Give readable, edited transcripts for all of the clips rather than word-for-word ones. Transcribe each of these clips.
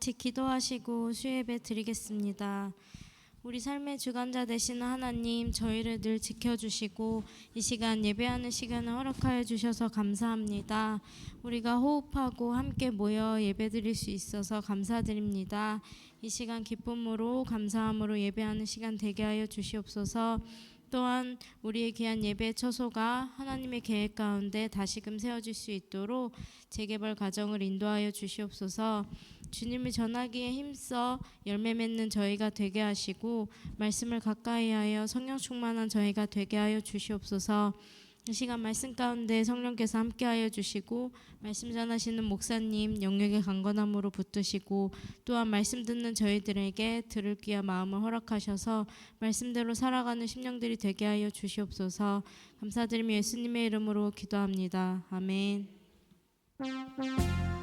같이 기도하시고 수예배 드리겠습니다. 우리 삶의 주관자 되시는 하나님, 저희를 늘 지켜주시고 이 시간 예배하는 시간을 허락하여 주셔서 감사합니다. 우리가 호흡하고 함께 모여 예배드릴 수 있어서 감사드립니다. 이 시간 기쁨으로 감사함으로 예배하는 시간 되게 하여 주시옵소서. 또한 우리의 귀한 예배 처소가 하나님의 계획 가운데 다시금 세워질 수 있도록 재개발 과정을 인도하여 주시옵소서. 주님을 전하기에 힘써 열매 맺는 저희가 되게 하시고 말씀을 가까이 하여 성령 충만한 저희가 되게 하여 주시옵소서. 이 시간 말씀 가운데 성령께서 함께하여 주시고 말씀 전하시는 목사님 영역의 강건함으로 붙드시고 또한 말씀 듣는 저희들에게 들을 귀한 마음을 허락하셔서 말씀대로 살아가는 심령들이 되게 하여 주시옵소서. 감사드리며 예수님의 이름으로 기도합니다. 아멘. 나가세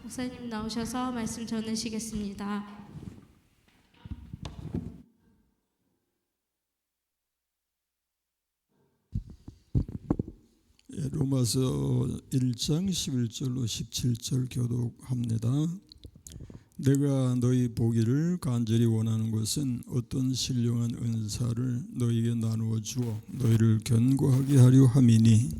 목사님 나오셔서 말씀 전하시겠습니다. 로마서 1장 11절로 17절 교독합니다. 내가 너희 보기를 간절히 원하는 것은 어떤 신령한 은사를 너희에게 나누어 주어 너희를 견고하게 하려 함이니,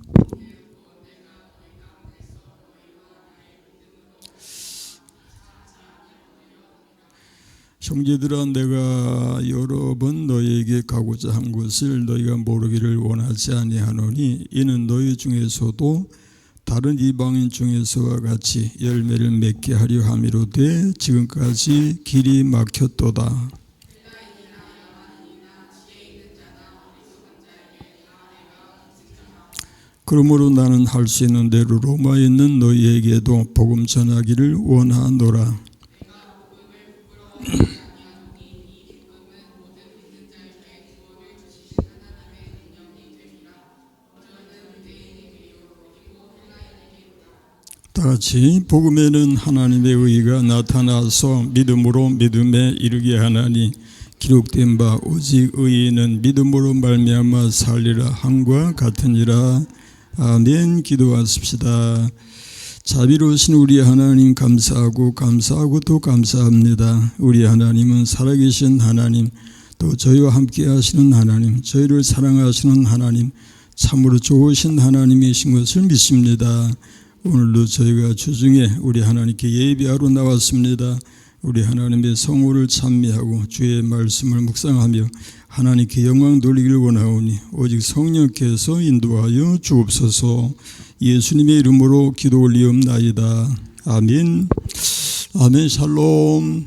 형제들아, 내가 여러 번 너희에게 가고자 한 것을 너희가 모르기를 원하지 아니하노니, 이는 너희 중에서도 다른 이방인 중에서와 같이 열매를 맺게 하려 함이로되 지금까지 길이 막혔도다. 그러므로 나는 할 수 있는 대로 로마에 있는 너희에게도 복음 전하기를 원하노라. 다같이 복음에는 하나님의 의가 나타나서 믿음으로 믿음에 이르게 하나니, 기록된 바 오직 의인은 믿음으로 말미암아 살리라 함과 같으니라. 아멘. 기도하십시다. 자비로우신 우리 하나님 감사하고 또 감사합니다. 우리 하나님은 살아계신 하나님, 또 저희와 함께 하시는 하나님, 저희를 사랑하시는 하나님, 참으로 좋으신 하나님이신 것을 믿습니다. 오늘도 저희가 주중에 우리 하나님께 예배하러 나왔습니다. 우리 하나님의 성호를 찬미하고 주의 말씀을 묵상하며 하나님께 영광 돌리기를 원하오니 오직 성령께서 인도하여 주옵소서. 예수님의 이름으로 기도 올리옵나이다. 아멘. 아멘. 샬롬.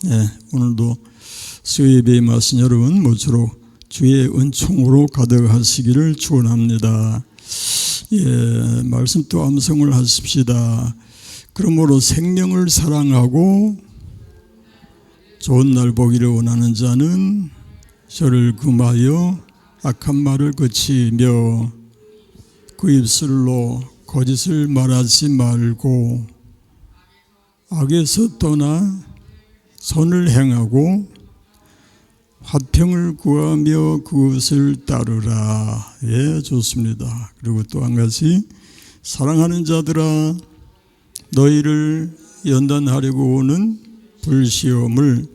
네, 오늘도 수요예배에 맞선 여러분 모쪼록 주의 은총으로 가득하시기를 축원합니다. 예, 말씀 또 암송을 하십시다. 그러므로 생명을 사랑하고 좋은 날 보기를 원하는 자는 저를 금하여 악한 말을 그치며 그 입술로 거짓을 말하지 말고 악에서 떠나 선을 행하고 화평을 구하며 그것을 따르라. 예, 좋습니다. 그리고 또 한 가지, 사랑하는 자들아, 너희를 연단하려고 오는 불시험을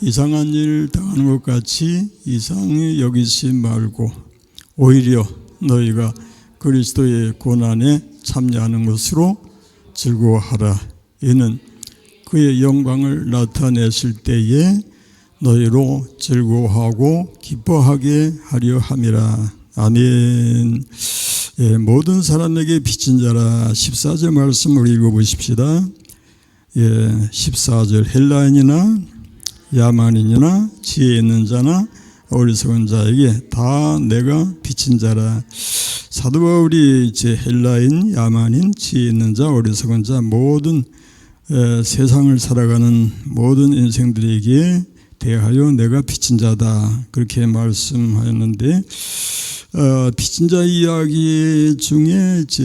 이상한 일 당하는 것 같이 이상히 여기지 말고 오히려 너희가 그리스도의 고난에 참여하는 것으로 즐거워하라. 이는 그의 영광을 나타내실 때에 너희로 즐거워하고 기뻐하게 하려 함이라. 아멘. 예, 모든 사람에게 빚진 자라. 14절 말씀을 읽어보십시다. 예, 14절 헬라인이나 야만인이나 지혜 있는 자나 어리석은 자에게 다 내가 빚진 자라. 사도 바울이 이제 헬라인, 야만인, 지혜 있는 자, 어리석은 자, 모든 세상을 살아가는 모든 인생들에게 대하여 내가 빚진 자다, 그렇게 말씀하였는데, 빚진 자 이야기 중에 이제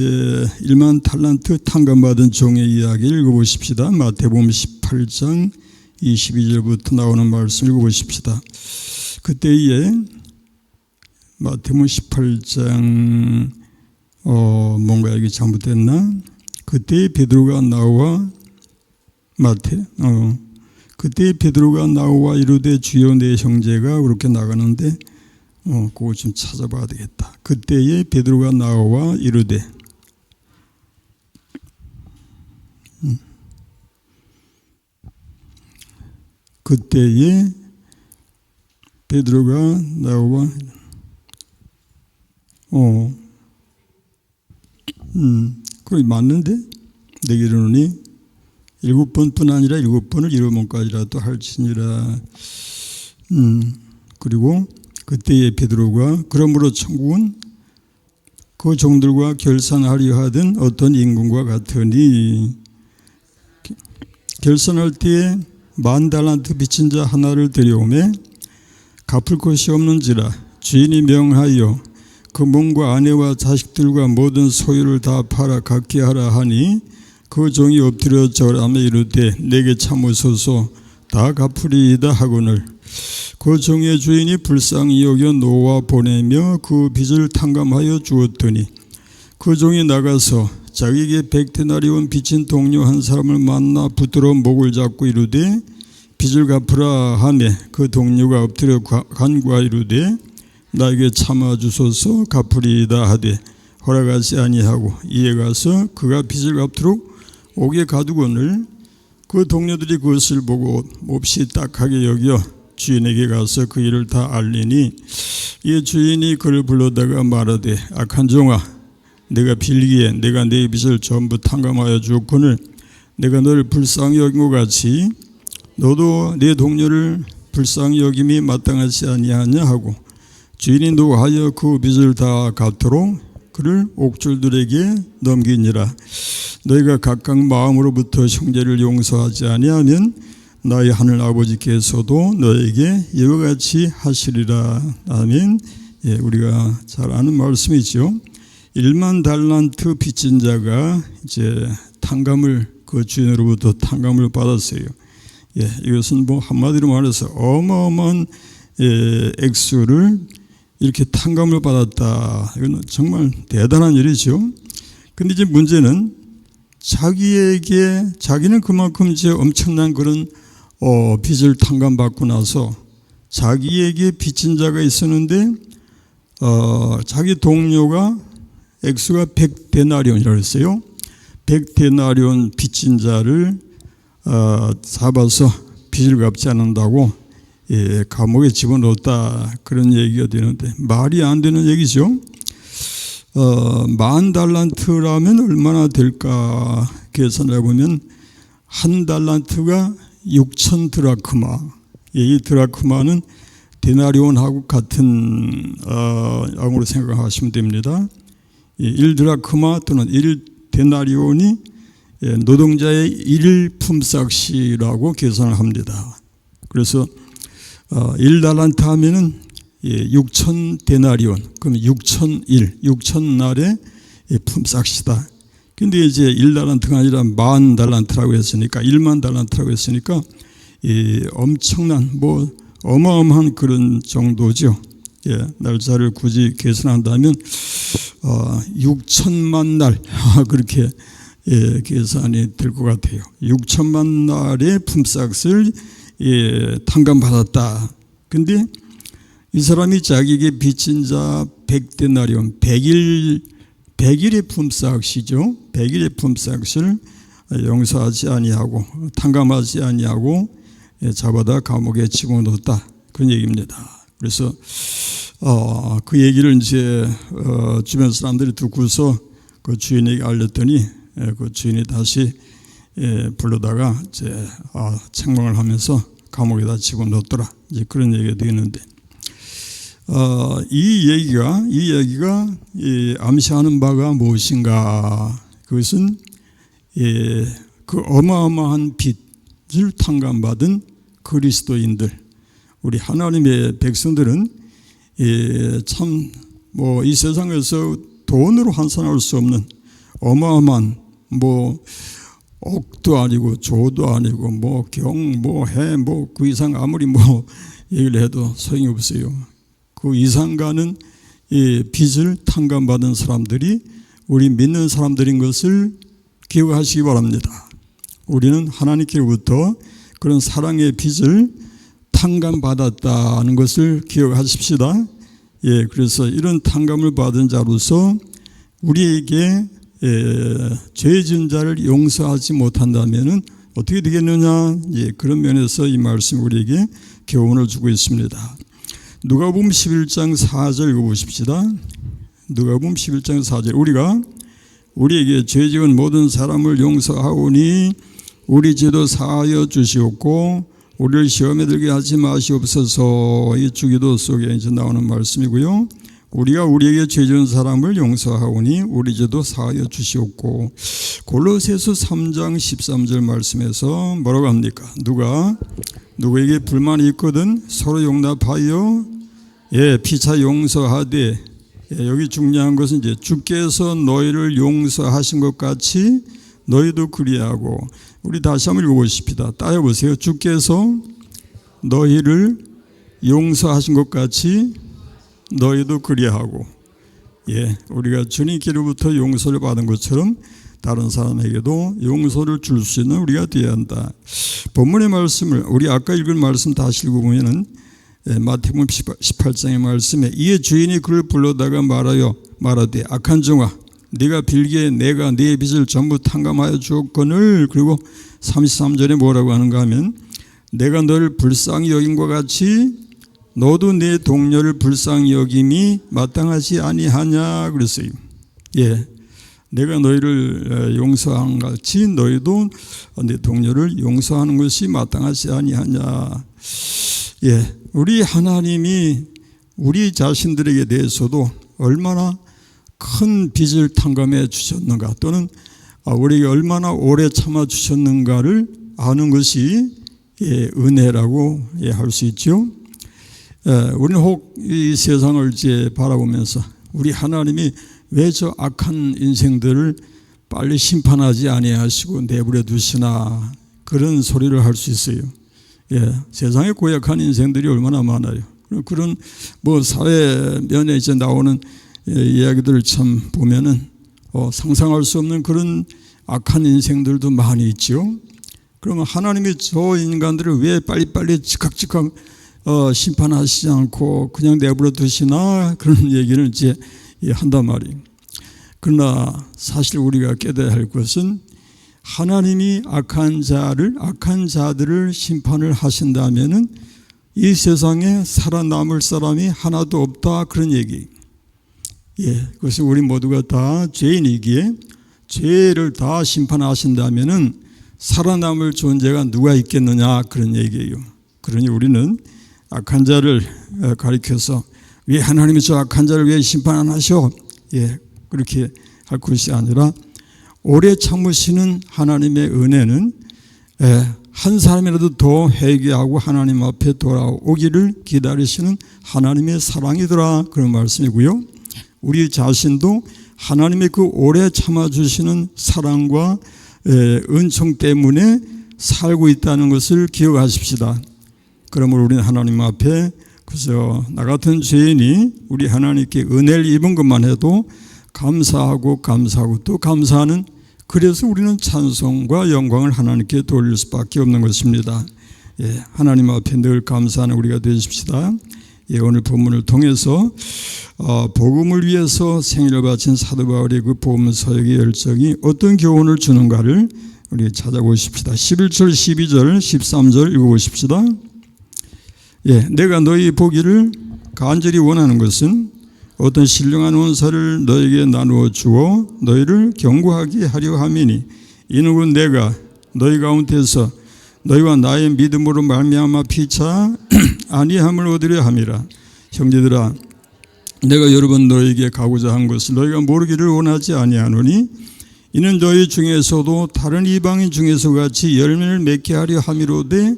1만 탈란트 탕감받은 종의 이야기 읽어보십시다. 마태복음 18장 22절부터 나오는 말씀 읽어보십시다. 그때에 마태복음 18장 뭔가 여기 잘못됐나? 그때 베드로가 나와 그때 베드로가 나와 이르되 주여 내 형제가 그렇게 나가는데 그거 좀 찾아봐야 되겠다. 그때에 베드로가 나와 이르되 그때에 베드로가 나와 그게 맞는데 내기로는 7번뿐 아니라 7번을 7번까지라도 할지니라. 그리고 그때의 베드로가 그러므로 천국은 그 종들과 결산하려 하던 어떤 임금과 같으니, 결산할 때에 10,000달란트 빚진 자 하나를 데려오매 갚을 것이 없는지라 주인이 명하여 그 몸과 아내와 자식들과 모든 소유를 다 팔아 갚게 하라 하니, 그 종이 엎드려 절하며 이르되 내게 참으소서 다 갚으리이다 하거늘 그 종의 주인이 불쌍히 여겨 놓아 보내며 그 빚을 탕감하여 주었더니 그 종이 나가서 자기에게 100데나리온 빚진 동료 한 사람을 만나 붙들어 목을 잡고 이르되 빚을 갚으라 하매 그 동료가 엎드려 간구하 이르되 나에게 참아 주소서 갚으리이다 하되 허락하지 아니하고 이에 가서 그가 빚을 갚도록 옥에 가두거늘 그 동료들이 그것을 보고 몹시 딱하게 여겨 주인에게 가서 그 일을 다 알리니 이에 주인이 그를 불러다가 말하되 악한 종아 내가 빌기에 내가 내 빚을 전부 탕감하여 주었거늘 내가 너를 불쌍히 여긴 것 같이 너도 내 동료를 불쌍히 여김이 마땅하지 아니하냐 하고 주인이 노하여 그 빚을 다 갚도록 그를 옥졸들에게 넘기니라. 너희가 각각 마음으로부터 형제를 용서하지 아니하면 너희 하늘 아버지께서도 너에게 이와 같이 하시리라. 아멘. 예, 우리가 잘 아는 말씀이죠. 1만 달란트 빚진 자가 이제 탕감을 그 주인으로부터 탕감을 받았어요. 예, 이것은 뭐 한마디로 말해서 어마어마한 액수를 이렇게 탕감을 받았다. 이건 정말 대단한 일이죠. 근데 이제 문제는 자기는 그만큼 이제 엄청난 그런 빚을 탕감받고 나서 자기에게 빚진 자가 있었는데 자기 동료가 액수가 100데나리온이라고 했어요. 100데나리온 빚진 자를 잡아서 빚을 갚지 않는다고 감옥에 집어넣었다 그런 얘기가 되는데 말이 안 되는 얘기죠. 10,000달란트라면 얼마나 될까 계산해 보면 한 달란트가 6,000드라크마. 이 드라크마는 데나리온하고 같은 양으로 생각하시면 됩니다. 1드라크마 또는 1데나리온이 노동자의 1품삯이라고 계산을 합니다. 그래서 1달란트 하면은 6,000데나리온, 그럼 6,000날의 품삯이다. 근데 이제 1달란트가 아니라 10,000달란트라고 했으니까 10,000달란트라고 했으니까 엄청난 어마어마한 그런 정도죠. 날짜를 굳이 계산한다면 6천만 날 그렇게 계산이 될 것 같아요. 6천만 날의 품삯을 탕감받았다. 근데 이 사람이 자기에게 빚진 자 100데나리온 100일의 품삯이죠. 100일의 품삯을 용서하지 아니하고 탕감하지 아니하고 잡아다 감옥에 집어넣었다. 그런 얘기입니다. 그래서 그 얘기를 이제 주변 사람들이 듣고서 그 주인에게 알렸더니 그 주인이 다시 불러다가 이제 책망을 하면서 감옥에다 집어넣었더라. 이제 그런 얘기가 되는데 이 얘기가 암시하는 바가 무엇인가? 그것은 그 어마어마한 빚을 탕감받은 그리스도인들, 우리 하나님의 백성들은 참 이 세상에서 돈으로 환산할 수 없는 어마어마한 옥도 아니고 조도 아니고 해 그 이상 아무리 얘기를 해도 소용이 없어요. 그 이상 가는 빚을 탕감받은 사람들이 우리 믿는 사람들인 것을 기억하시기 바랍니다. 우리는 하나님께로부터 그런 사랑의 빚을 탕감받았다는 것을 기억하십시다. 그래서 이런 탕감을 받은 자로서 우리에게 죄 지은 자를 용서하지 못한다면 어떻게 되겠느냐? 그런 면에서 이 말씀이 우리에게 교훈을 주고 있습니다. 누가복음 11장 4절 읽어보십시다. 누가복음 11장 4절 우리가 우리에게 죄 지은 모든 사람을 용서하오니 우리 죄도 사하여 주시옵고 우리를 시험에 들게 하지 마시옵소서. 이 주기도 속에 이제 나오는 말씀이고요. 우리가 우리에게 죄 지은 사람을 용서하오니 우리 죄도 사하여 주시옵고 골로새서 3장 13절 말씀에서 뭐라고 합니까? 누구에게 불만이 있거든 서로 용납하여 피차 용서하되 여기 중요한 것은 이제 주께서 너희를 용서하신 것 같이 너희도 그리하고. 우리 다시 한번 읽어보십시다. 따여보세요. 주께서 너희를 용서하신 것 같이 너희도 그리하고. 예, 우리가 주님께로부터 용서를 받은 것처럼 다른 사람에게도 용서를 줄 수 있는 우리가 되어야 한다. 본문의 말씀을 우리 아까 읽은 말씀 다시 읽어보면은 마태복음 18장의 말씀에 이에 주인이 그를 불러다가 말하되 악한 종아 네가 빌기에 내가 네 빚을 전부 탕감하여 주었거늘. 그리고 33절에 뭐라고 하는가 하면 내가 너를 불쌍히 여김과 같이 너도 내 동료를 불쌍히 여김이 마땅하지 아니하냐 그랬어요. 예, 내가 너희를 용서한 같이 너희도 내 동료를 용서하는 것이 마땅하지 아니하냐. 예, 우리 하나님이 우리 자신들에게 대해서도 얼마나 큰 빚을 탕감해 주셨는가, 또는 우리에게 얼마나 오래 참아 주셨는가를 아는 것이 은혜라고 할 수 있죠. 우리는 혹 이 세상을 이제 바라보면서 우리 하나님이 왜 저 악한 인생들을 빨리 심판하지 아니하시고 내버려 두시나, 그런 소리를 할 수 있어요. 세상에 고약한 인생들이 얼마나 많아요. 그런 사회 면에 이제 나오는 이야기들을 참 보면은 상상할 수 없는 그런 악한 인생들도 많이 있죠. 그러면 하나님이 저 인간들을 왜 빨리빨리 즉각 심판하시지 않고 그냥 내버려 두시나, 그런 얘기를 이제 한단 말이에요. 그러나 사실 우리가 깨달아야 할 것은 하나님이 악한 자들을 심판을 하신다면은 이 세상에 살아남을 사람이 하나도 없다, 그런 얘기. 그것이 우리 모두가 다 죄인이기에 죄를 다 심판하신다면은 살아남을 존재가 누가 있겠느냐, 그런 얘기예요. 그러니 우리는 악한 자를 가리켜서 왜 하나님이 저 악한 자를 왜 심판 안 하셔? 그렇게 할 것이 아니라 오래 참으시는 하나님의 은혜는 한 사람이라도 더 회개하고 하나님 앞에 돌아오기를 기다리시는 하나님의 사랑이더라, 그런 말씀이고요. 우리 자신도 하나님의 그 오래 참아주시는 사랑과 은총 때문에 살고 있다는 것을 기억하십시다. 그러므로 우리는 하나님 앞에 그저 나 같은 죄인이 우리 하나님께 은혜를 입은 것만 해도 감사하고 또 감사하는, 그래서 우리는 찬송과 영광을 하나님께 돌릴 수밖에 없는 것입니다. 하나님 앞에 늘 감사하는 우리가 되십시다. 오늘 본문을 통해서 복음을 위해서 생일을 바친 사도 바울의 그 복음 서역의 열정이 어떤 교훈을 주는가를 우리 찾아보십시다. 11절, 12절, 13절 읽어보십시다. 내가 너희 보기를 간절히 원하는 것은 어떤 신령한 원사를 너에게 나누어 주어 너희를 경고하게 하려 함이니 이는 곧 내가 너희 가운데서 너희와 나의 믿음으로 말미암아 피차 아니함을 얻으려 함이라. 형제들아, 내가 여러 번 너희에게 가고자 한 것을 너희가 모르기를 원하지 아니하노니 이는 너희 중에서도 다른 이방인 중에서 같이 열매를 맺게 하려 함이로되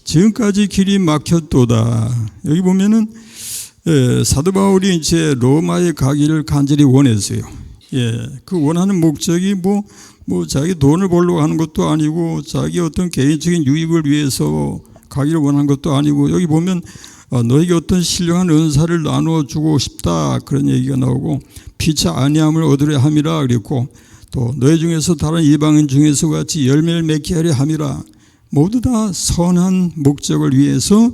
지금까지 길이 막혔도다. 여기 보면은 사도 바울이 이제 로마에 가기를 간절히 원했어요. 그 원하는 목적이 자기 돈을 벌려고 하는 것도 아니고 자기 어떤 개인적인 유익을 위해서 가기를 원하는 것도 아니고, 여기 보면 너에게 어떤 신령한 은사를 나누어 주고 싶다, 그런 얘기가 나오고 피차 아니함을 얻으려 함이라 그랬고, 또 너희 중에서 다른 이방인 중에서 같이 열매를 맺게 하려 함이라. 모두 다 선한 목적을 위해서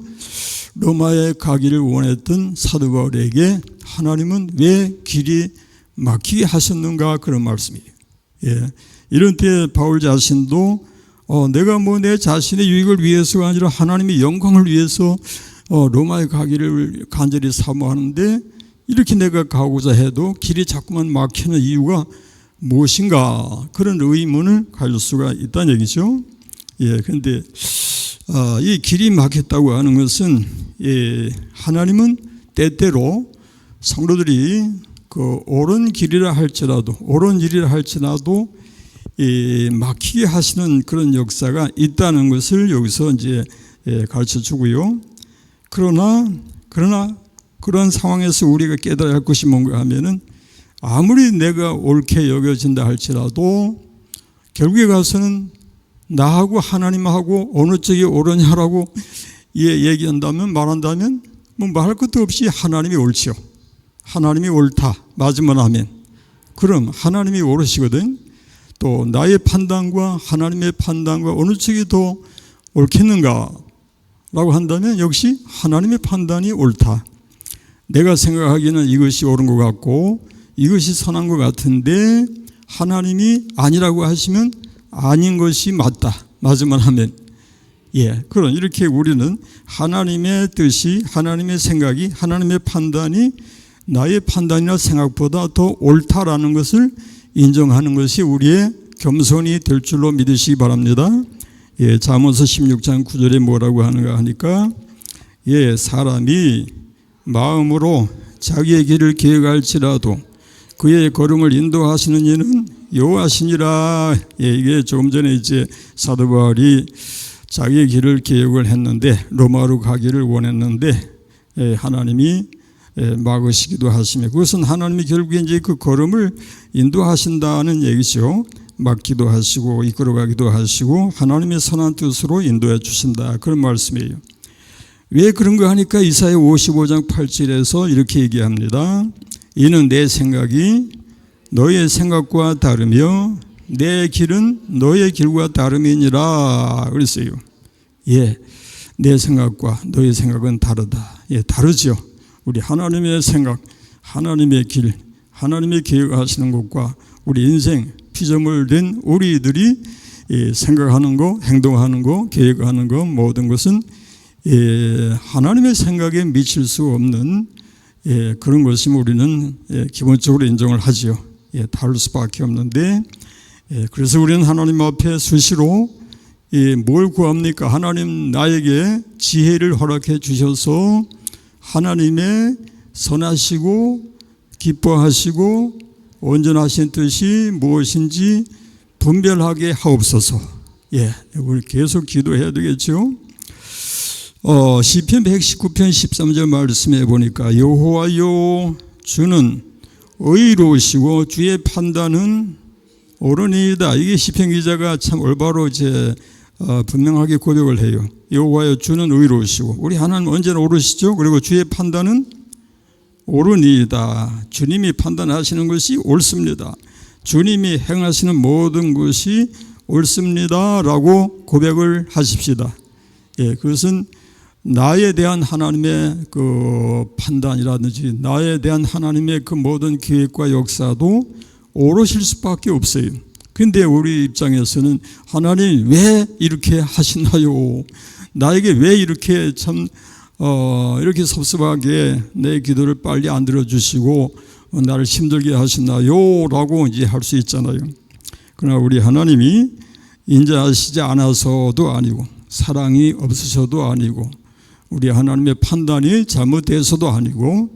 로마에 가기를 원했던 사도 바울에게 하나님은 왜 길이 막히게 하셨는가, 그런 말씀이에요. 이런 때 바울 자신도 내가 내 자신의 유익을 위해서가 아니라 하나님의 영광을 위해서 로마에 가기를 간절히 사모하는데, 이렇게 내가 가고자 해도 길이 자꾸만 막히는 이유가 무엇인가, 그런 의문을 가질 수가 있다는 얘기죠. 그런데 이 길이 막혔다고 하는 것은 하나님은 때때로 성도들이 그 옳은 길이라 할지라도 막히게 하시는 그런 역사가 있다는 것을 여기서 이제 가르쳐 주고요. 그러나 그런 상황에서 우리가 깨달아야 할 것이 뭔가 하면은 아무리 내가 옳게 여겨진다 할지라도 결국에 가서는 나하고 하나님하고 어느 쪽이 옳으냐라고 얘기한다면, 말한다면 뭐 말할 것도 없이 하나님이 옳지요. 하나님이 옳다 맞으면 아멘. 그럼 하나님이 옳으시거든. 또 나의 판단과 하나님의 판단과 어느 쪽이 더 옳겠는가 라고 한다면 역시 하나님의 판단이 옳다. 내가 생각하기에는 이것이 옳은 것 같고 이것이 선한 것 같은데 하나님이 아니라고 하시면 아닌 것이 맞다 맞으면 하면, 그런 이렇게 우리는 하나님의 뜻이, 하나님의 생각이, 하나님의 판단이 나의 판단이나 생각보다 더 옳다라는 것을 인정하는 것이 우리의 겸손이 될 줄로 믿으시기 바랍니다. 잠언서 16장 9절에 뭐라고 하는가 하니까, 사람이 마음으로 자기의 길을 계획할지라도 그의 걸음을 인도하시는 이는 여호와시니라. 이게 조금 전에 이제 사도 바울이 자기의 길을 계획을 했는데, 로마로 가기를 원했는데 하나님이 막으시기도 하시며, 그것은 하나님이 결국에 이제 그 걸음을 인도하신다는 얘기죠. 막기도 하시고 이끌어가기도 하시고 하나님의 선한 뜻으로 인도해 주신다, 그런 말씀이에요. 왜 그런가 하니까 이사야 55장 8절에서 이렇게 얘기합니다. 이는 내 생각이 너의 생각과 다르며 내 길은 너의 길과 다름이니라 그랬어요. 내 생각과 너의 생각은 다르다. 다르죠. 우리 하나님의 생각, 하나님의 길, 하나님의 계획하시는 것과 우리 인생 피조물된 우리들이 생각하는 거, 행동하는 거, 계획하는 거, 모든 것은 하나님의 생각에 미칠 수 없는 그런 것이면 우리는 기본적으로 인정을 하지요. 다를 수밖에 없는데, 그래서 우리는 하나님 앞에 수시로 뭘 구합니까? 하나님 나에게 지혜를 허락해 주셔서 하나님의 선하시고 기뻐하시고 온전하신 뜻이 무엇인지 분별하게 하옵소서. 우리 계속 기도해야 되겠죠. 시편 119편 13절 말씀해 보니까, 여호와여 주는 의로우시고 주의 판단은 옳으니이다. 이게 시편 기자가 참 올바로 이제 분명하게 고백을 해요. 여호와여 주는 의로우시고, 우리 하나님 언제나 옳으시죠. 그리고 주의 판단은 옳으니이다. 주님이 판단하시는 것이 옳습니다. 주님이 행하시는 모든 것이 옳습니다 라고 고백을 하십시다. 그것은 나에 대한 하나님의 그 판단이라든지 나에 대한 하나님의 그 모든 계획과 역사도 옳으실 수밖에 없어요. 그런데 우리 입장에서는 하나님 왜 이렇게 하시나요? 나에게 왜 이렇게 이렇게 섭섭하게 내 기도를 빨리 안 들어주시고 나를 힘들게 하시나요? 라고 이제 할 수 있잖아요. 그러나 우리 하나님이 인자하시지 않아서도 아니고 사랑이 없으셔도 아니고 우리 하나님의 판단이 잘못돼서도 아니고,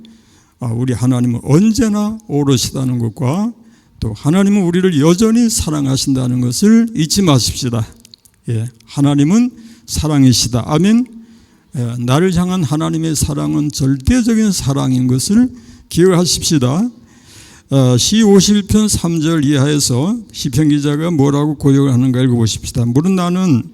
우리 하나님은 언제나 옳으시다는 것과 또 하나님은 우리를 여전히 사랑하신다는 것을 잊지 마십시다. 하나님은 사랑이시다. 아멘. 나를 향한 하나님의 사랑은 절대적인 사랑인 것을 기억하십시다. 시 51편 3절 이하에서 시편 기자가 뭐라고 고백을 하는가 읽어보십시다. 물은 나는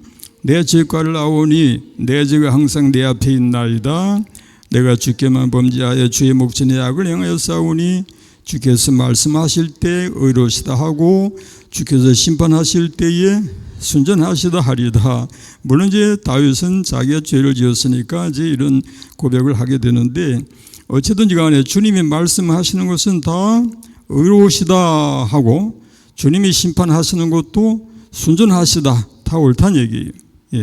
내 죄가를 아오니 내 죄가 항상 내 앞에 있나이다. 내가 주께만 범죄하여 주의 목전에 악을 행하여 싸우니 주께서 말씀하실 때 의로우시다 하고 주께서 심판하실 때에 순전하시다 하리다. 물론 이제 다윗은 자기가 죄를 지었으니까 이제 이런 고백을 하게 되는데, 어쨌든지 간에 주님이 말씀하시는 것은 다 의로우시다 하고 주님이 심판하시는 것도 순전하시다, 다 옳다는 얘기예요.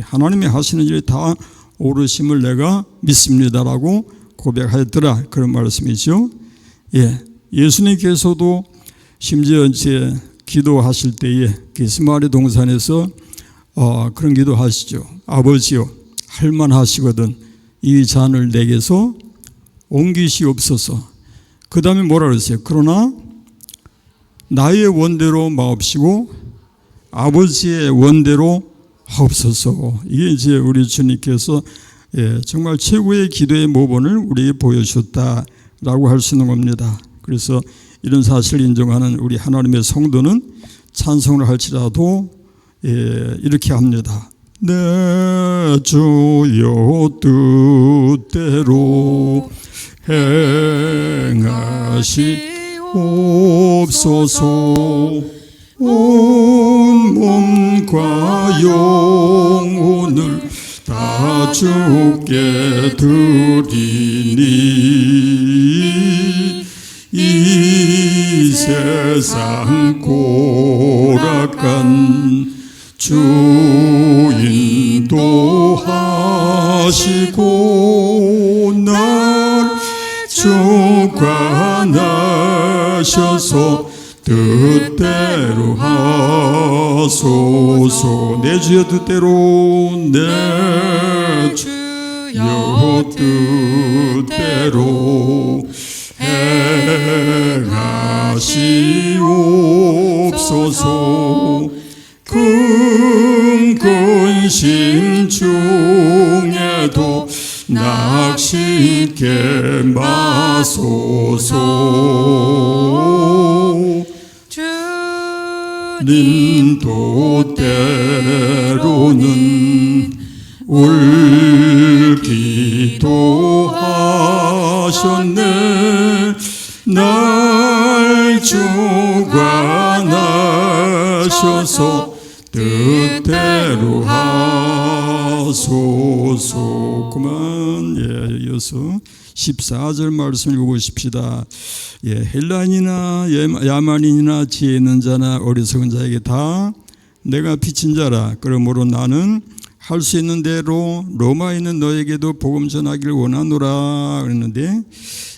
하나님이 하시는 일이 다 옳으심을 내가 믿습니다라고 고백하였더라, 그런 말씀이죠. 예수님께서도 심지어 이제 기도하실 때에 게스마네 동산에서 그런 기도하시죠. 아버지요, 할만하시거든 이 잔을 내게서 옮기시옵소서. 그 다음에 뭐라 그랬어요? 그러나 나의 원대로 마옵시고 아버지의 원대로 하옵소서. 이게 이제 우리 주님께서 정말 최고의 기도의 모본을 우리에게 보여주셨다라고 할 수 있는 겁니다. 그래서 이런 사실을 인정하는 우리 하나님의 성도는 찬송을 할지라도 이렇게 합니다. 내 주여 뜻대로 행하시옵소서. 온 몸과 영혼을 다 주께 드리니 이 세상 고락한 주 인도하시고 날 주관하셔서 뜻대로 하소서. 내 주여 뜻대로 내 주여 뜻대로 행하시옵소서. 큰 근심 중에도 낙심케 마소서. 주님 뜻대로는 울기도 하셨네. 날 주관하셔서 뜻대로 하소서. 그만 이어서 14절 말씀 읽어보십시다. 헬라인이나 야만인이나 지혜 있는 자나 어리석은 자에게 다 내가 빚진 자라. 그러므로 나는 할 수 있는 대로 로마에 있는 너에게도 복음 전하기를 원하노라 그랬는데,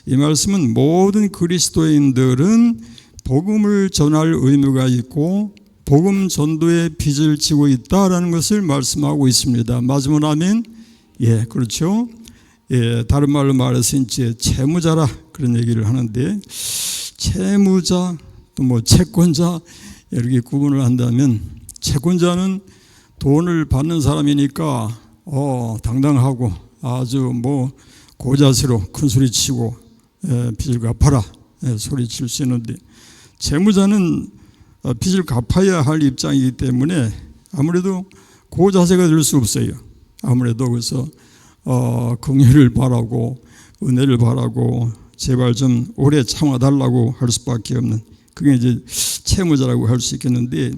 이 말씀은 모든 그리스도인들은 복음을 전할 의무가 있고 복음 전도의 빚을 지고 있다라는 것을 말씀하고 있습니다. 맞으면 아멘? 그렇죠. 다른 말로 말해서 이제 채무자라 그런 얘기를 하는데, 채무자 또 뭐 채권자 이렇게 구분을 한다면, 채권자는 돈을 받는 사람이니까 당당하고 아주 뭐 고자세로 큰 소리 치고 빚을 갚아라 소리 칠 수 있는데, 채무자는 빚을 갚아야 할 입장이기 때문에 아무래도 고자세가 될 수 없어요. 아무래도 그래서 긍휼을 바라고 은혜를 바라고 제발 좀 오래 참아달라고 할 수밖에 없는, 그게 이제 채무자라고 할 수 있겠는데,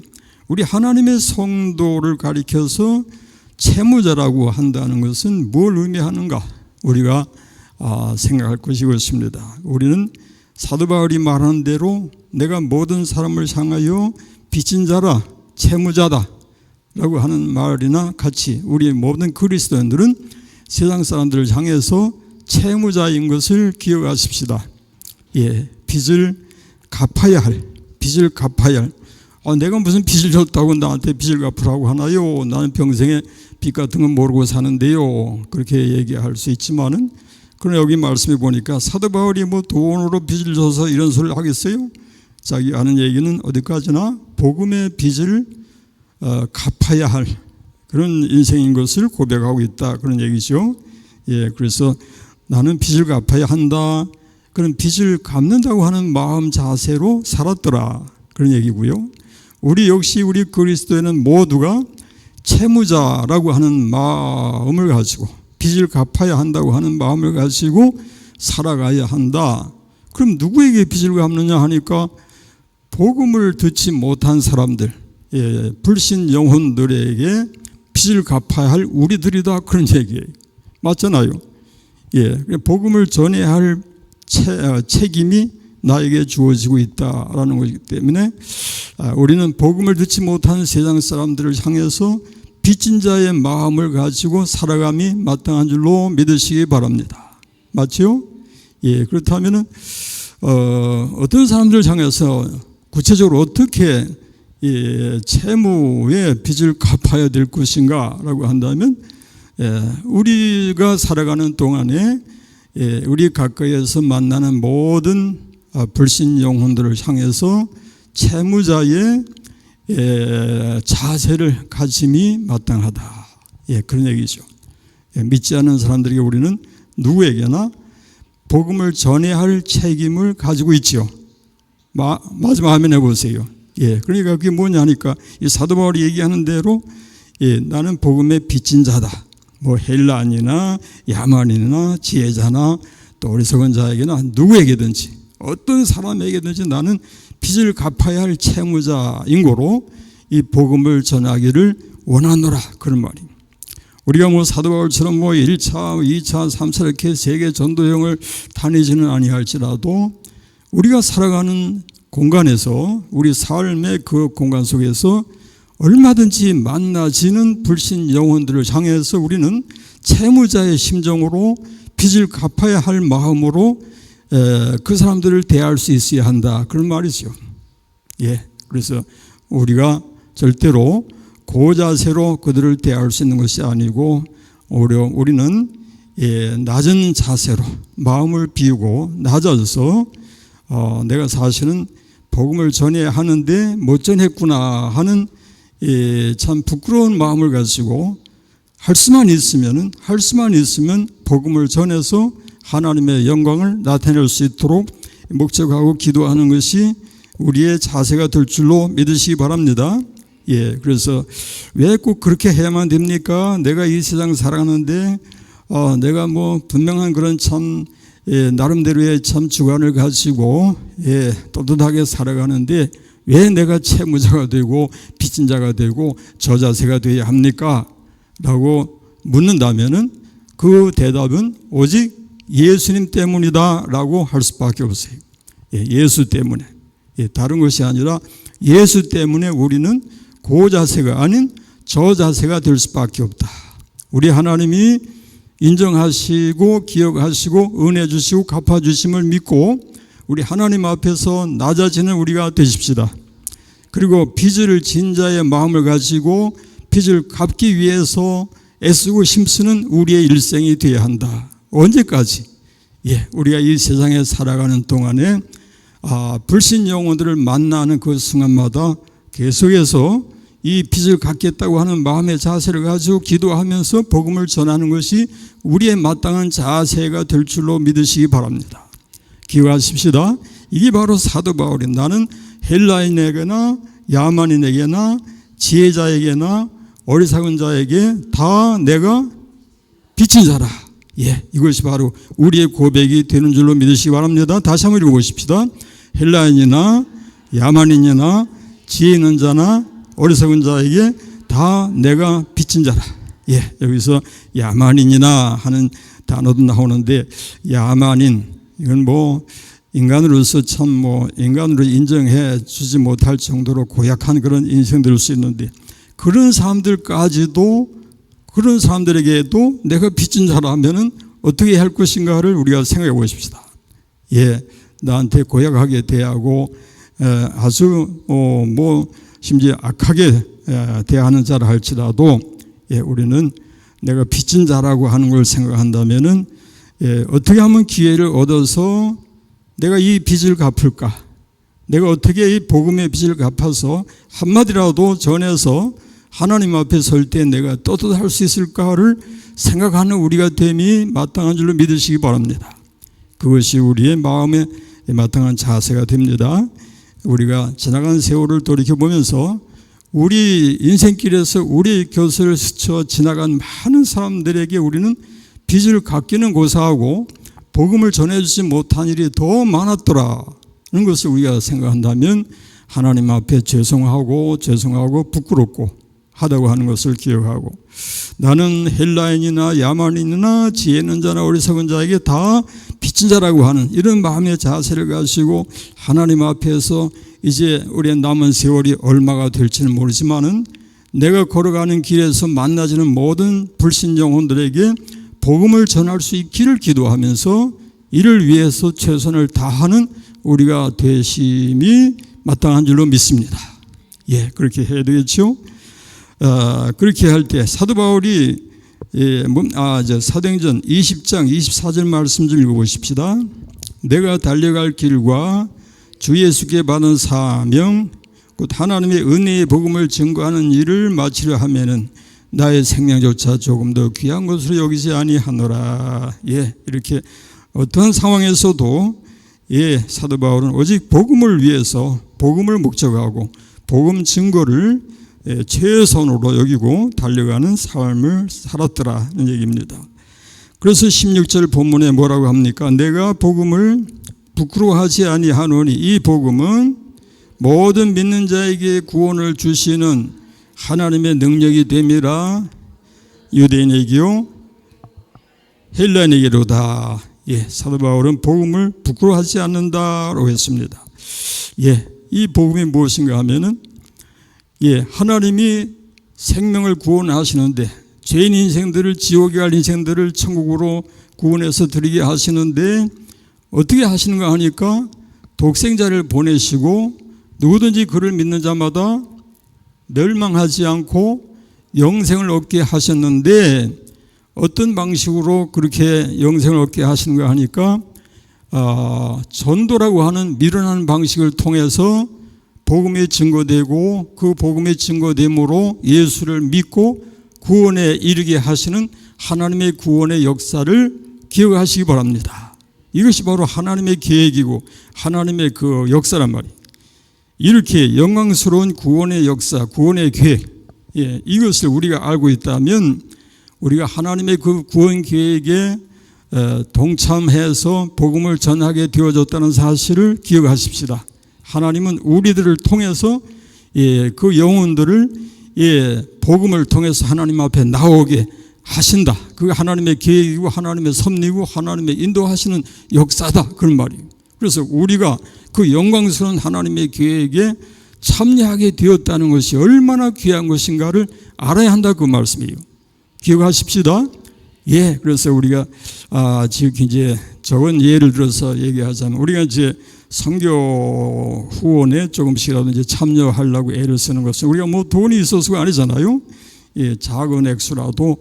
우리 하나님의 성도를 가리켜서 채무자라고 한다는 것은 뭘 의미하는가 우리가 생각할 것이 있습니다. 우리는 사도 바울이 말하는 대로 내가 모든 사람을 향하여 빚진 자라, 채무자다 라고 하는 말이나 같이 우리 모든 그리스도인들은 세상 사람들을 향해서 채무자인 것을 기억하십시다. 빚을 갚아야 할, 내가 무슨 빚을 졌다고 나한테 빚을 갚으라고 하나요? 나는 평생에 빚 같은 건 모르고 사는데요. 그렇게 얘기할 수 있지만은, 그러나 여기 말씀해 보니까 사도 바울이 뭐 돈으로 빚을 져서 이런 소리를 하겠어요? 자기 하는 얘기는 어디까지나 복음의 빚을 갚아야 할 그런 인생인 것을 고백하고 있다, 그런 얘기죠. 그래서 나는 빚을 갚아야 한다, 그런 빚을 갚는다고 하는 마음 자세로 살았더라, 그런 얘기고요. 우리 역시 우리 그리스도인은 모두가 채무자라고 하는 마음을 가지고 빚을 갚아야 한다고 하는 마음을 가지고 살아가야 한다. 그럼 누구에게 빚을 갚느냐 하니까 복음을 듣지 못한 사람들, 불신 영혼들에게 빚을 갚아야 할 우리들이다, 그런 얘기예요. 맞잖아요. 복음을 전해야 할 책임이 나에게 주어지고 있다라는 것이기 때문에 우리는 복음을 듣지 못한 세상 사람들을 향해서 빚진 자의 마음을 가지고 살아감이 마땅한 줄로 믿으시기 바랍니다. 맞죠? 그렇다면은 어떤 사람들을 향해서 구체적으로 어떻게 채무의 빚을 갚아야 될 것인가라고 한다면, 우리가 살아가는 동안에 우리 가까이에서 만나는 모든 불신 영혼들을 향해서 채무자의 자세를 가짐이 마땅하다, 그런 얘기죠. 믿지 않는 사람들에게 우리는 누구에게나 복음을 전해야 할 책임을 가지고 있죠. 마지막 화면 해보세요. 예, 그러니까 그게 뭐냐니까 이 사도 바울이 얘기하는 대로 예, 나는 복음의 빚진 자다. 뭐 헬라인이나 야만인이나 지혜자나 또 어리석은 자에게나 누구에게든지 어떤 사람에게든지 나는 빚을 갚아야 할 채무자인 거로 이 복음을 전하기를 원하노라 그런 말입니다. 우리가 뭐 사도 바울처럼 뭐 1차, 2차, 3차 이렇게 세계 전도 여행을 다니지는 아니할지라도 우리가 살아가는 공간에서 우리 삶의 그 공간 속에서 얼마든지 만나지는 불신 영혼들을 향해서 우리는 채무자의 심정으로 빚을 갚아야 할 마음으로 그 사람들을 대할 수 있어야 한다 그런 말이죠. 예, 그래서 우리가 절대로 고자세로 그들을 대할 수 있는 것이 아니고 오히려 우리는 낮은 자세로 마음을 비우고 낮아져서 내가 사실은 복음을 전해야 하는데 못 전했구나 하는 참 부끄러운 마음을 가지고 할 수만 있으면 복음을 전해서 하나님의 영광을 나타낼 수 있도록 목적하고 기도하는 것이 우리의 자세가 될 줄로 믿으시기 바랍니다. 예, 그래서 왜 꼭 그렇게 해야만 됩니까? 내가 이 세상 살아가는데 내가 뭐 분명한 그런 참 나름대로의 참 주관을 가지고 떳떳하게 살아가는데 왜 내가 채무자가 되고 빚진 자가 되고 저자세가 되어야 합니까? 라고 묻는다면은 그 대답은 오직 예수님 때문이다 라고 할 수밖에 없어요. 예수 때문에. 다른 것이 아니라 예수 때문에 우리는 고자세가 아닌 저자세가 될 수밖에 없다. 우리 하나님이 인정하시고 기억하시고 은혜 주시고 갚아주심을 믿고 우리 하나님 앞에서 낮아지는 우리가 되십시다. 그리고 빚을 진 자의 마음을 가지고 빚을 갚기 위해서 애쓰고 힘쓰는 우리의 일생이 되어야 한다. 언제까지? 우리가 이 세상에 살아가는 동안에 불신 영혼들을 만나는 그 순간마다 계속해서 이 빚을 갚겠다고 하는 마음의 자세를 가지고 기도하면서 복음을 전하는 것이 우리의 마땅한 자세가 될 줄로 믿으시기 바랍니다. 기억하십시다. 이게 바로 사도 바울이 나는 헬라인에게나 야만인에게나 지혜자에게나 어리석은 자에게 다 내가 빚진 자라. 이것이 바로 우리의 고백이 되는 줄로 믿으시기 바랍니다. 다시 한번 읽어보십시다. 헬라인이나 야만인이나 지혜 있는 자나 어리석은 자에게 다 내가 빚진 자라. 여기서 야만인이나 하는 단어도 나오는데 야만인 이건 뭐 인간으로서 참 뭐 인간으로 인정해 주지 못할 정도로 고약한 그런 인생들일 수 있는데 그런 사람들까지도 그런 사람들에게도 내가 빚진 자라면은 어떻게 할 것인가를 우리가 생각해 보십시다. 나한테 고약하게 대하고 아주 뭐 심지어 악하게 대하는 자라 할지라도 우리는 내가 빚진 자라고 하는 걸 생각한다면은 어떻게 하면 기회를 얻어서 내가 이 빚을 갚을까? 내가 어떻게 이 복음의 빚을 갚아서 한마디라도 전해서 하나님 앞에 설 때 내가 떳떳할 수 있을까를 생각하는 우리가 됨이 마땅한 줄로 믿으시기 바랍니다. 그것이 우리의 마음의 마땅한 자세가 됩니다. 우리가 지나간 세월을 돌이켜보면서 우리 인생길에서 우리 곁을 스쳐 지나간 많은 사람들에게 우리는 빚을 갚기는 고사하고 복음을 전해주지 못한 일이 더 많았더라는 것을 우리가 생각한다면 하나님 앞에 죄송하고 부끄럽고 하다고 하는 것을 기억하고 나는 헬라인이나 야만인이나 지혜 있는 자나 어리석은 자에게 다 빚진 자라고 하는 이런 마음의 자세를 가지고 하나님 앞에서 이제 우리의 남은 세월이 얼마가 될지는 모르지만은 내가 걸어가는 길에서 만나지는 모든 불신 영혼들에게 복음을 전할 수 있기를 기도하면서 이를 위해서 최선을 다하는 우리가 되심이 마땅한 줄로 믿습니다. 그렇게 해야 되겠죠. 그렇게 할 때 사도 바울이 사도행전 20장 24절 말씀 좀 읽어보십시다. 내가 달려갈 길과 주 예수께 받은 사명 곧 하나님의 은혜의 복음을 증거하는 일을 마치려 하면은 나의 생명조차 조금 더 귀한 것으로 여기지 아니하노라. 이렇게 어떤 상황에서도 사도 바울은 오직 복음을 위해서 복음을 목적하고 복음 증거를 최선으로 여기고 달려가는 삶을 살았더라는 얘기입니다. 그래서 16절 본문에 뭐라고 합니까? 내가 복음을 부끄러워하지 아니하노니 이 복음은 모든 믿는 자에게 구원을 주시는 하나님의 능력이 됨이라. 유대인에게요 헬라인에게로다. 사도 바울은 복음을 부끄러워하지 않는다라고 했습니다. 이 복음이 무엇인가 하면은 하나님이 생명을 구원하시는데 죄인 인생들을 지옥에 갈 인생들을 천국으로 구원해서 드리게 하시는데 어떻게 하시는가 하니까 독생자를 보내시고 누구든지 그를 믿는 자마다 멸망하지 않고 영생을 얻게 하셨는데 어떤 방식으로 그렇게 영생을 얻게 하시는가 하니까 전도라고 하는 미련한 방식을 통해서 복음이 증거되고 그 복음이 증거됨으로 예수를 믿고 구원에 이르게 하시는 하나님의 구원의 역사를 기억하시기 바랍니다. 이것이 바로 하나님의 계획이고 하나님의 그 역사란 말이에요. 이렇게 영광스러운 구원의 역사, 구원의 계획, 이것을 우리가 알고 있다면 우리가 하나님의 그 구원 계획에 동참해서 복음을 전하게 되어졌다는 사실을 기억하십시다. 하나님은 우리들을 통해서 그 영혼들을 복음을 통해서 하나님 앞에 나오게 하신다. 그게 하나님의 계획이고 하나님의 섭리고 하나님의 인도하시는 역사다. 그런 말이에요. 그래서 우리가 그 영광스러운 하나님의 계획에 참여하게 되었다는 것이 얼마나 귀한 것인가를 알아야 한다 그 말씀이에요. 기억하십시다. 그래서 우리가 지금 이제 적은 예를 들어서 얘기하자면 우리가 이제 선교 후원에 조금씩이라도 이제 참여하려고 애를 쓰는 것은 우리가 뭐 돈이 있어서가 아니잖아요. 작은 액수라도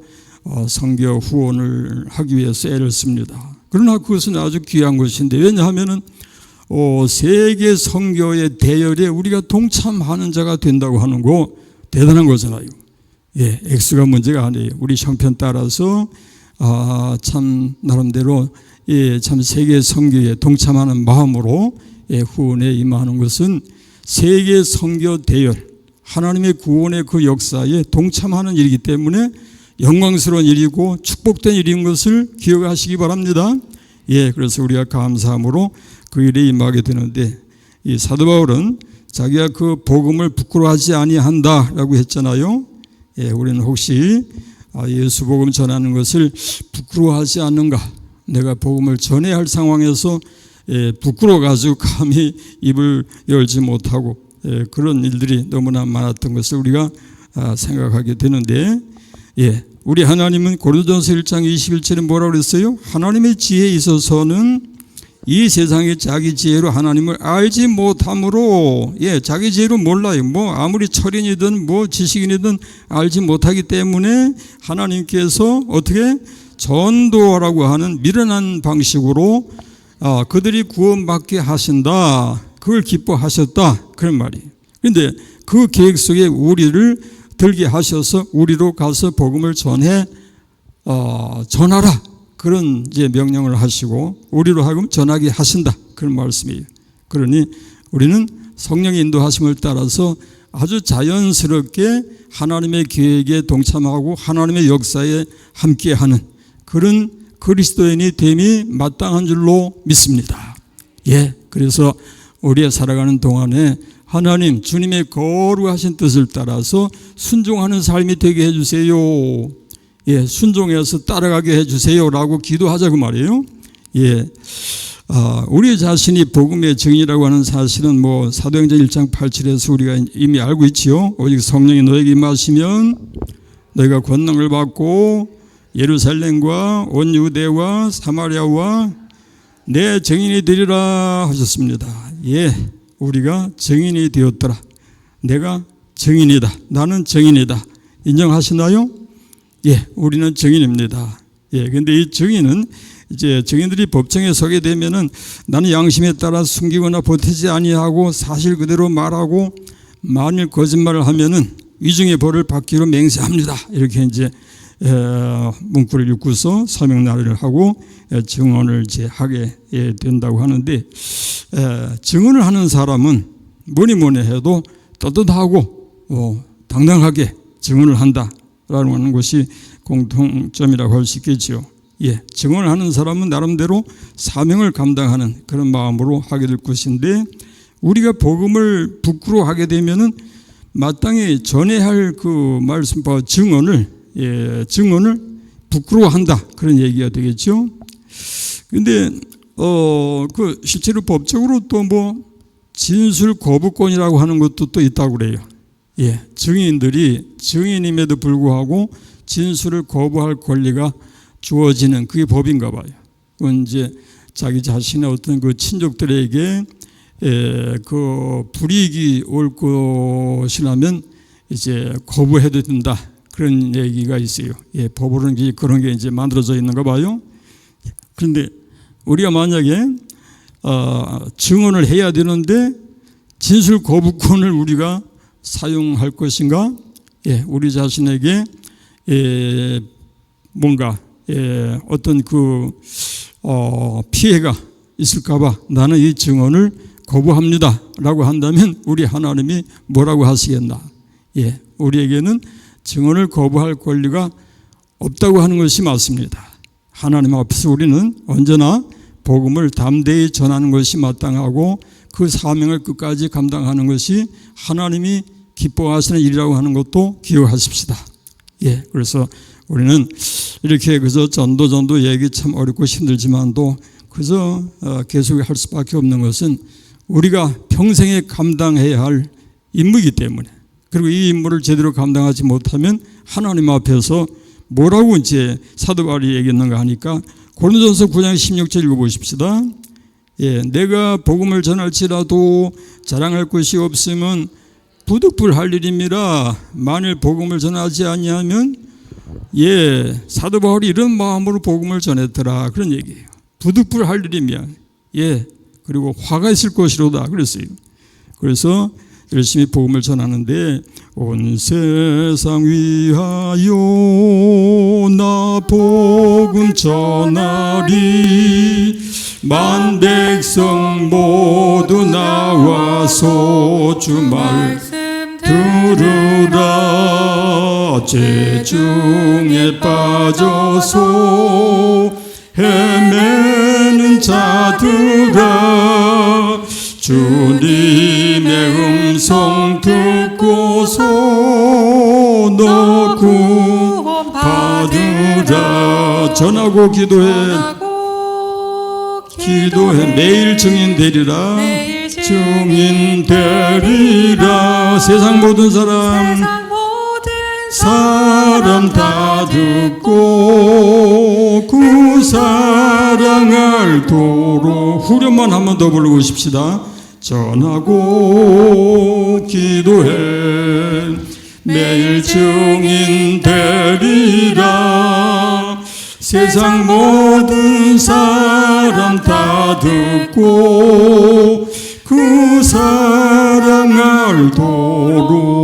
선교 후원을 하기 위해서 애를 씁니다. 그러나 그것은 아주 귀한 것인데 왜냐하면은 세계 선교의 대열에 우리가 동참하는 자가 된다고 하는 거 대단한 거잖아요. 액수가 문제가 아니에요. 우리 형편 따라서 참 나름대로 참 세계 선교에 동참하는 마음으로 후원에 임하는 것은 세계 선교 대열, 하나님의 구원의 그 역사에 동참하는 일이기 때문에 영광스러운 일이고 축복된 일인 것을 기억하시기 바랍니다. 그래서 우리가 감사함으로 그 일에 임하게 되는데 이 사도 바울은 자기가 그 복음을 부끄러워하지 아니한다라고 했잖아요. 우리는 혹시 예수 복음 전하는 것을 부끄러워하지 않는가? 내가 복음을 전해야 할 상황에서 부끄러워가지고 감히 입을 열지 못하고 그런 일들이 너무나 많았던 것을 우리가 생각하게 되는데 우리 하나님은 고린도전서 1장 21절에 뭐라고 그랬어요? 하나님의 지혜에 있어서는 이 세상의 자기 지혜로 하나님을 알지 못함으로 자기 지혜로 몰라요. 뭐 아무리 철인이든 뭐 지식인이든 알지 못하기 때문에 하나님께서 어떻게 전도라고 하는 미련한 방식으로 그들이 구원받게 하신다. 그걸 기뻐하셨다. 그런 말이에요. 그런데 그 계획 속에 우리를 들게 하셔서 우리로 가서 복음을 전하라. 그런 이제 명령을 하시고 우리로 하여금 전하게 하신다. 그런 말씀이에요. 그러니 우리는 성령의 인도하심을 따라서 아주 자연스럽게 하나님의 계획에 동참하고 하나님의 역사에 함께하는 그런 그리스도인이 됨이 마땅한 줄로 믿습니다. 그래서 우리가 살아가는 동안에 하나님 주님의 거룩하신 뜻을 따라서 순종하는 삶이 되게 해주세요. 순종해서 따라가게 해주세요라고 기도하자고 말이에요. 우리 자신이 복음의 증인이라고 하는 사실은 뭐 사도행전 1장 8절에서 우리가 이미 알고 있지요. 오직 성령이 너에게 임하시면 너희가 권능을 받고 예루살렘과 온 유대와 사마리아와 내 증인이 되리라 하셨습니다. 우리가 증인이 되었더라. 내가 증인이다. 나는 증인이다. 인정하시나요? 우리는 증인입니다. 그런데 이 증인은 이제 증인들이 법정에 서게 되면은 나는 양심에 따라 숨기거나 보태지 아니하고 사실 그대로 말하고 만일 거짓말을 하면은 위중의 벌을 받기로 맹세합니다. 이렇게 이제 문구를 읽고서 서명날을 하고 증언을 이제 하게 된다고 하는데 증언을 하는 사람은 뭐니 해도 떳떳하고 당당하게 증언을 한다라고 하는 것이 공통점이라고 할 수 있겠죠. 예, 증언을 하는 사람은 나름대로 사명을 감당하는 그런 마음으로 하게 될 것인데, 우리가 복음을 부끄러워하게 되면은 마땅히 전해야 할 그 말씀과 증언을 부끄러워한다, 그런 얘기가 되겠죠. 근데 그 실제로 법적으로 또 진술 거부권이라고 하는 것도 또 있다고 그래요. 예, 증인들이 증인임에도 불구하고 진술을 거부할 권리가 주어지는, 그게 법인가 봐요. 그건 이제 자기 자신의 어떤 그 친족들에게 그 불이익이 올 것이라면 이제 거부해도 된다, 그런 얘기가 있어요. 예, 법으로는 그런 게 이제 만들어져 있는가 봐요. 그런데 우리가 만약에 증언을 해야 되는데 진술 거부권을 우리가 사용할 것인가? 예, 우리 자신에게 뭔가 어떤 그 피해가 있을까봐 나는 이 증언을 거부합니다 라고 한다면 우리 하나님이 뭐라고 하시겠나? 예, 우리에게는 증언을 거부할 권리가 없다고 하는 것이 맞습니다. 하나님 앞에서 우리는 언제나 복음을 담대히 전하는 것이 마땅하고 그 사명을 끝까지 감당하는 것이 하나님이 기뻐하시는 일이라고 하는 것도 기억하십시다. 예, 그래서 우리는 이렇게 그저 전도 얘기 참 어렵고 힘들지만도 그저 계속 할 수밖에 없는 것은 우리가 평생에 감당해야 할 임무이기 때문에, 그리고 이 임무를 제대로 감당하지 못하면 하나님 앞에서 뭐라고 이제 사도 바울이 얘기했는가 하니까 고린도전서 9장 16절 읽어보십시다. 예, 내가 복음을 전할지라도 자랑할 것이 없으면 부득불할 일입니다. 만일 복음을 전하지 아니하면, 예, 사도 바울이 이런 마음으로 복음을 전했더라, 그런 얘기예요. 부득불할 일이면, 예, 그리고 화가 있을 것이로다 그랬어요. 그래서 열심히 복음을 전하는데, 온 세상 위하여 나 복음 전하리, 만 백성 모두 나와서 주 말씀 들으라. 죄 중에 빠져서 헤매는 자들아, 주님의 음성 듣고서 너 구원 받으라. 전하고 기도해 매일 증인 되리라. 증인 되리라. 세상 모든 사람 다 듣고 그 사랑 알도록. 후렴만 한 번 더 부르고 싶시다. 전하고 기도해 매일 증인 되리라. 세상 모든 사람 다 듣고 그 사랑 알도록.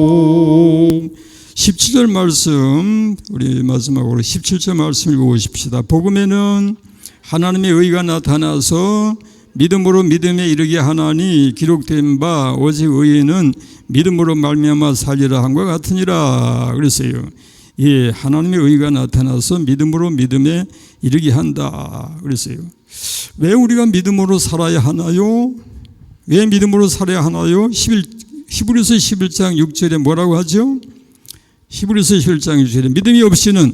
17절 말씀, 우리 마지막으로 17절 말씀 읽어보십시다. 복음에는 하나님의 의가 나타나서 믿음으로 믿음에 이르게 하나니 기록된 바 오직 의인은 믿음으로 말미암아 살리라 한과 같으니라 그랬어요. 예, 하나님의 의가 나타나서 믿음으로 믿음에 이르게 한다 그랬어요. 왜 우리가 믿음으로 살아야 하나요? 왜 믿음으로 살아야 하나요? 히브리서 11장 6절에 뭐라고 하죠? 히브리서 11장 6절에 믿음이 없이는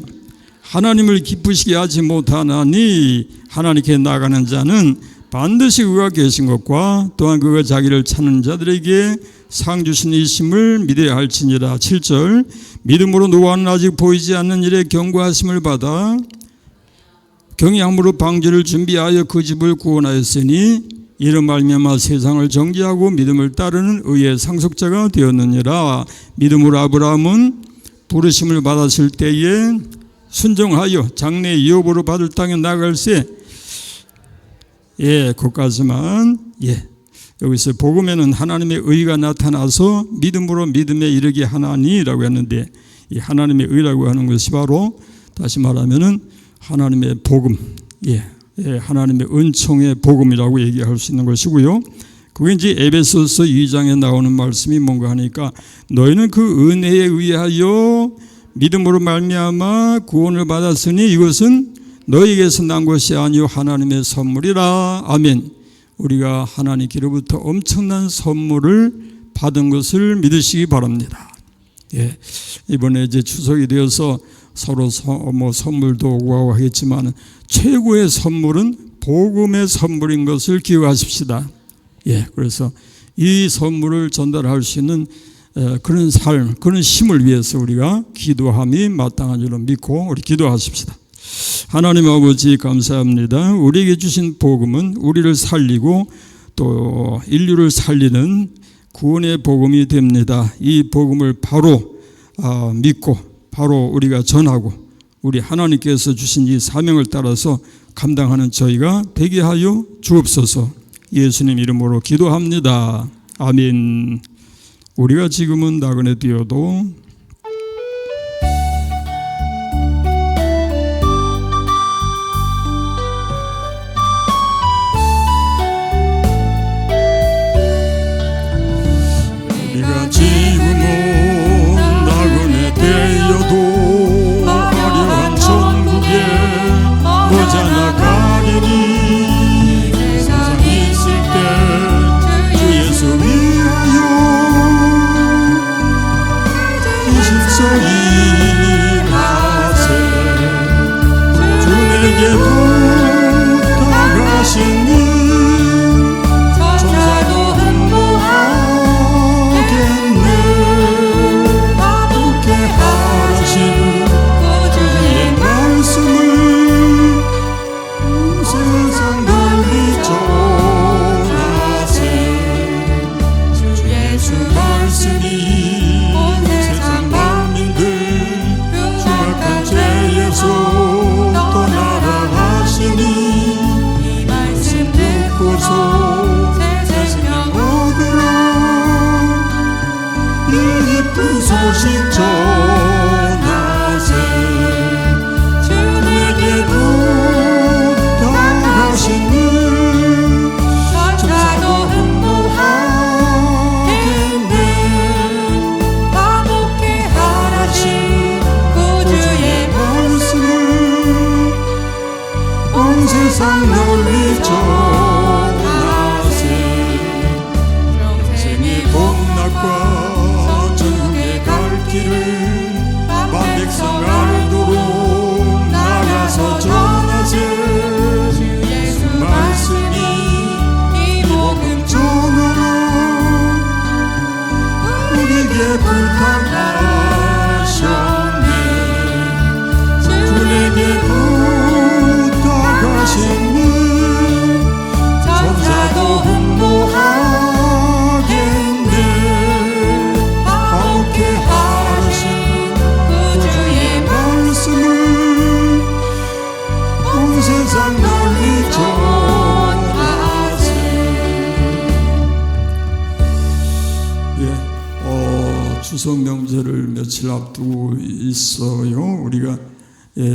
하나님을 기쁘시게 하지 못하나니 하나님께 나가는 자는 반드시 그가 계신 것과 또한 그가 자기를 찾는 자들에게 상 주신 이심을 믿어야 할지니라. 7절 믿음으로 노아는 아직 보이지 않는 일에 경고하심을 받아 경외함으로 방주를 준비하여 그 집을 구원하였으니 이런 말미암아 세상을 정죄하고 믿음을 따르는 의의 상속자가 되었느니라. 믿음으로 아브라함은 부르심을 받았을 때에 순종하여 장래 유업으로 받을 땅에 나갈새. 예, 거기까지만. 예, 여기서 복음에는 하나님의 의가 나타나서 믿음으로 믿음에 이르게 하나니라고 했는데, 이 하나님의 의라고 하는 것이 바로 다시 말하면은 하나님의 복음, 예, 하나님의 은총의 복음이라고 얘기할 수 있는 것이고요. 그게 이제 에베소서 2장에 나오는 말씀이 뭔가 하니까 너희는 그 은혜에 의하여 믿음으로 말미암아 구원을 받았으니 이것은 너희에게서 난 것이 아니요 하나님의 선물이라. 아멘. 우리가 하나님께로부터 엄청난 선물을 받은 것을 믿으시기 바랍니다. 예, 이번에 이제 추석이 되어서 서로 선물도 오고 하겠지만 최고의 선물은 복음의 선물인 것을 기억하십시다. 예, 그래서 이 선물을 전달할 수 있는 그런 삶, 그런 힘을 위해서 우리가 기도함이 마땅한 줄로 믿고 우리 기도하십시다. 하나님 아버지 감사합니다. 우리에게 주신 복음은 우리를 살리고 또 인류를 살리는 구원의 복음이 됩니다. 이 복음을 바로 믿고 바로 우리가 전하고 우리 하나님께서 주신 이 사명을 따라서 감당하는 저희가 되게 하여 주옵소서. 예수님 이름으로 기도합니다. 아멘. 우리가 지금은 나그네 뛰어도 우리가 지금은 나그네 되어도 화려한 천국에 모자라 가리니 세상 있을 때 주 예수 위하여 이십소 일하세. 주 내게도 다가시니 소식 전하세. 주 내게도 다가시니 천사도 흠모하겠네. 화목해 하라신 구주의 말씀을 온 세상 널리 전하세. 평생의 복락과 만백성 알도록 나가서 전하세. 주 예수 말씀이 이 복음 전하라. 우리에게 부탁하셨네. 주 내게도 다가시니 천사도 흠모하겠네. 화목해 하신 구주의 말씀을 온 세상 널리 전하세. 예, 추석 명절을 며칠 앞두고 있어요. 우리가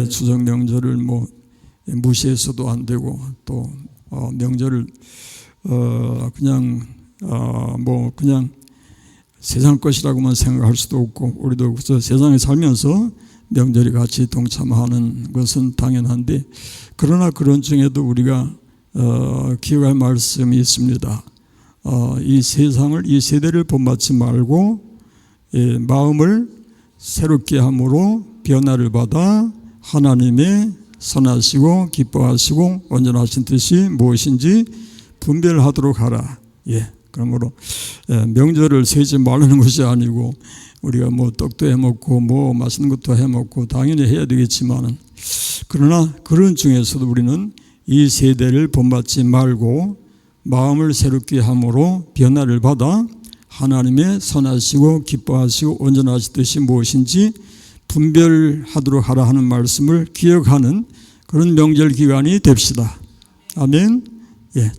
추석 명절을 무시해서도 안 되고 또 명절을 그냥 세상 것이라고만 생각할 수도 없고 우리도 세상에 살면서 명절이 같이 동참하는 것은 당연한데 그러나 그런 중에도 우리가 기억할 말씀이 있습니다. 이 세상을 이 세대를 본받지 말고 마음을 새롭게 함으로 변화를 받아 하나님의 선하시고 기뻐하시고 온전하신 뜻이 무엇인지 분별하도록 하라. 그러므로 명절을 세지 말라는 것이 아니고 우리가 떡도 해먹고 맛있는 것도 해먹고 당연히 해야 되겠지만 그러나 그런 중에서도 우리는 이 세대를 본받지 말고 마음을 새롭게 함으로 변화를 받아 하나님의 선하시고 기뻐하시고 온전하신 뜻이 무엇인지 분별하도록 하라 하는 말씀을 기억하는 그런 명절 기간이 됩시다. 아멘.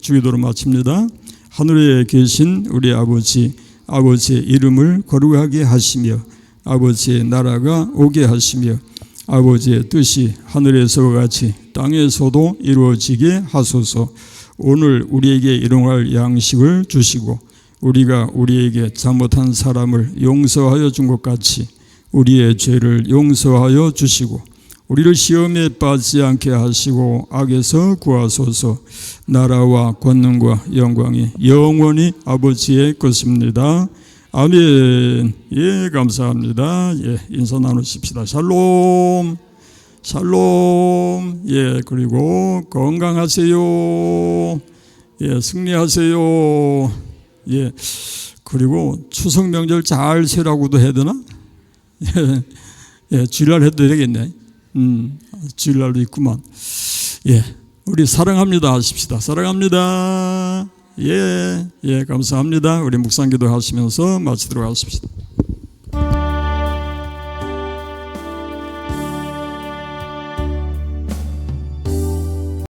주기도로 마칩니다. 하늘에 계신 우리 아버지, 아버지의 이름을 거룩하게 하시며 아버지의 나라가 오게 하시며 아버지의 뜻이 하늘에서와 같이 땅에서도 이루어지게 하소서. 오늘 우리에게 일용할 양식을 주시고 우리가 우리에게 잘못한 사람을 용서하여 준 것 같이 우리의 죄를 용서하여 주시고 우리를 시험에 빠지지 않게 하시고 악에서 구하소서. 나라와 권능과 영광이 영원히 아버지의 것입니다. 아멘. 예, 감사합니다. 예, 인사 나누십시다. 샬롬. 샬롬. 예, 그리고 건강하세요. 예, 승리하세요. 예, 그리고 추석 명절 잘 쉬라고도 해야 되나? 예, 예, 주일날 해도 되겠네. 주일날도 있구만. 예, 우리 사랑합니다 하십시다. 사랑합니다. 예, 예, 감사합니다. 우리 묵상기도 하시면서 마치도록 하십시다.